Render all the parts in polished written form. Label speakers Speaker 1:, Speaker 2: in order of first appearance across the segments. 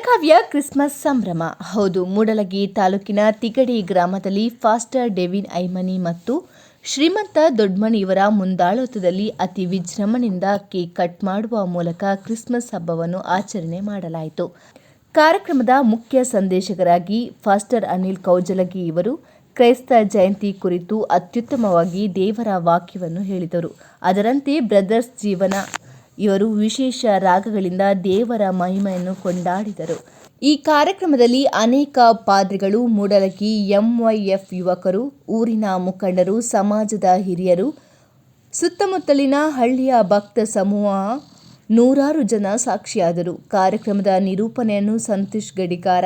Speaker 1: ಬೆಳಗಾವಿಯ ಕ್ರಿಸ್ಮಸ್ ಸಂಭ್ರಮ. ಹೌದು, ಮೂಡಲಗಿ ತಾಲೂಕಿನ ತಿಗಡಿ ಗ್ರಾಮದಲ್ಲಿ ಫಾಸ್ಟರ್ ಡೆವಿನ್ ಐಮನಿ ಮತ್ತು ಶ್ರೀಮಂತ ದೊಡ್ಮನಿ ಇವರ ಮುಂದಾಳತ್ವದಲ್ಲಿ ಅತಿ ವಿಜೃಂಭಣೆಯಿಂದ ಕೇಕ್ ಕಟ್ ಮಾಡುವ ಮೂಲಕ ಕ್ರಿಸ್ಮಸ್ ಹಬ್ಬವನ್ನು ಆಚರಣೆ ಮಾಡಲಾಯಿತು. ಕಾರ್ಯಕ್ರಮದ ಮುಖ್ಯ ಸಂದೇಶಕರಾಗಿ ಫಾಸ್ಟರ್ ಅನಿಲ್ ಕೌಜಲಗಿ ಇವರು ಕ್ರೈಸ್ತ ಜಯಂತಿ ಕುರಿತು ಅತ್ಯುತ್ತಮವಾಗಿ ದೇವರ ವಾಕ್ಯವನ್ನು ಹೇಳಿದರು. ಅದರಂತೆ ಬ್ರದರ್ಸ್ ಜೀವನ ಇವರು ವಿಶೇಷ ರಾಗಗಳಿಂದ ದೇವರ ಮಹಿಮೆಯನ್ನು ಕೊಂಡಾಡಿದರು. ಈ ಕಾರ್ಯಕ್ರಮದಲ್ಲಿ ಅನೇಕ ಪಾದ್ರಿಗಳು, ಮೂಡಲಗಿ ಎಂವೈಎಫ್ ಯುವಕರು, ಊರಿನ ಮುಖಂಡರು, ಸಮಾಜದ ಹಿರಿಯರು, ಸುತ್ತಮುತ್ತಲಿನ ಹಳ್ಳಿಯ ಭಕ್ತ ಸಮೂಹ, ನೂರಾರು ಜನ ಸಾಕ್ಷಿಯಾದರು. ಕಾರ್ಯಕ್ರಮದ ನಿರೂಪಣೆಯನ್ನು ಸಂತೋಷ್ ಗಡಿಕಾರ,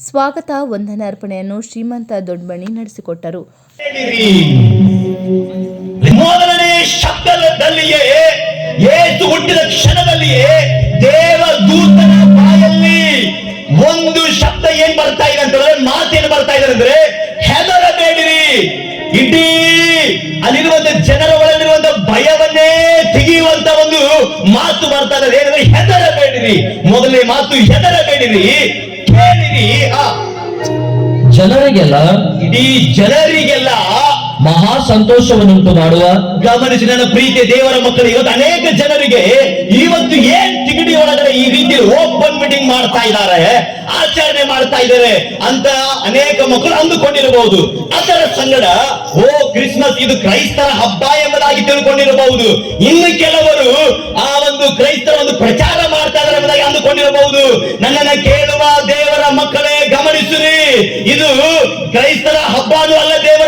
Speaker 1: ಸ್ವಾಗತ ವಂದನಾರ್ಪಣೆಯನ್ನು ಶ್ರೀಮಂತ ದೊಡ್ಮನಿ ನಡೆಸಿಕೊಟ್ಟರು.
Speaker 2: ಮೊದಲನೇ ಶಬ್ದದಲ್ಲಿಯೇ ಯೇಸು ಹುಟ್ಟಿದ ಕ್ಷಣದಲ್ಲಿಯೇ ದೇವದೂತನ ಬಾಯಲ್ಲಿ ಒಂದು ಶಬ್ದ ಏನ್ ಬರ್ತಾ ಇದೆ ಅಂತಂದ್ರೆ, ಮಾತೇನು ಬರ್ತಾ ಇದೆ ಅಂದ್ರೆ, ಹೆದರಬೇಡಿರಿ. ಇಡೀ ಅಲ್ಲಿರುವಂತ ಜನರ ಒಳಗಿರುವಂತ ಭಯವನ್ನೇ ತೆಗೆಯುವಂತ ಒಂದು ಮಾತು ಬರ್ತಾ ಇದೆ. ಏನಂದ್ರೆ ಹೆದರಬೇಡಿರಿ. ಮೊದಲನೇ ಮಾತು ಹೆದರಬೇಡಿರಿ, ಕೇಳಿರಿ.
Speaker 3: ಜನರಿಗೆಲ್ಲ,
Speaker 2: ಇಡೀ ಜನರಿಗೆಲ್ಲ
Speaker 3: ಮಹಾ ಸಂತೋಷವನ್ನುಂಟು ಮಾಡುವ.
Speaker 2: ಗಮನಿಸಿ ನನ್ನ ಪ್ರೀತಿಯ ದೇವರ ಮಕ್ಕಳು, ಇವತ್ತು ಅನೇಕ ಜನರಿಗೆ ಇವತ್ತು ಏನ್ ತಿಗಡಿ ಒಳಗಡೆ ಈ ರೀತಿ ಓಪನ್ ಮೀಟಿಂಗ್ ಮಾಡ್ತಾ ಇದ್ದಾರೆ, ಆಚರಣೆ ಮಾಡ್ತಾ ಇದ್ದಾರೆ ಅಂತ ಅನೇಕ ಮಕ್ಕಳು ಅಂದುಕೊಂಡಿರಬಹುದು. ಅದರ ಸಂಗಡ ಕ್ರಿಸ್ಮಸ್ ಇದು ಕ್ರೈಸ್ತರ ಹಬ್ಬ ಎಂಬುದಾಗಿ ತಿಳ್ಕೊಂಡಿರಬಹುದು. ಇನ್ನು ಕೆಲವರು ಆ ಒಂದು ಕ್ರೈಸ್ತರ ಒಂದು ಪ್ರಚಾರ ಮಾಡ್ತಾ ಇದ್ದಾರೆ ಎಂಬುದಾಗಿ ಅಂದುಕೊಂಡಿರಬಹುದು. ನನ್ನನ್ನ ಕೇಳುವ ದೇವರ ಮಕ್ಕಳೇ ಗಮನಿಸಿರಿ, ಇದು ಕ್ರೈಸ್ತರ ಹಬ್ಬನೂ ಅಲ್ಲ, ದೇವರ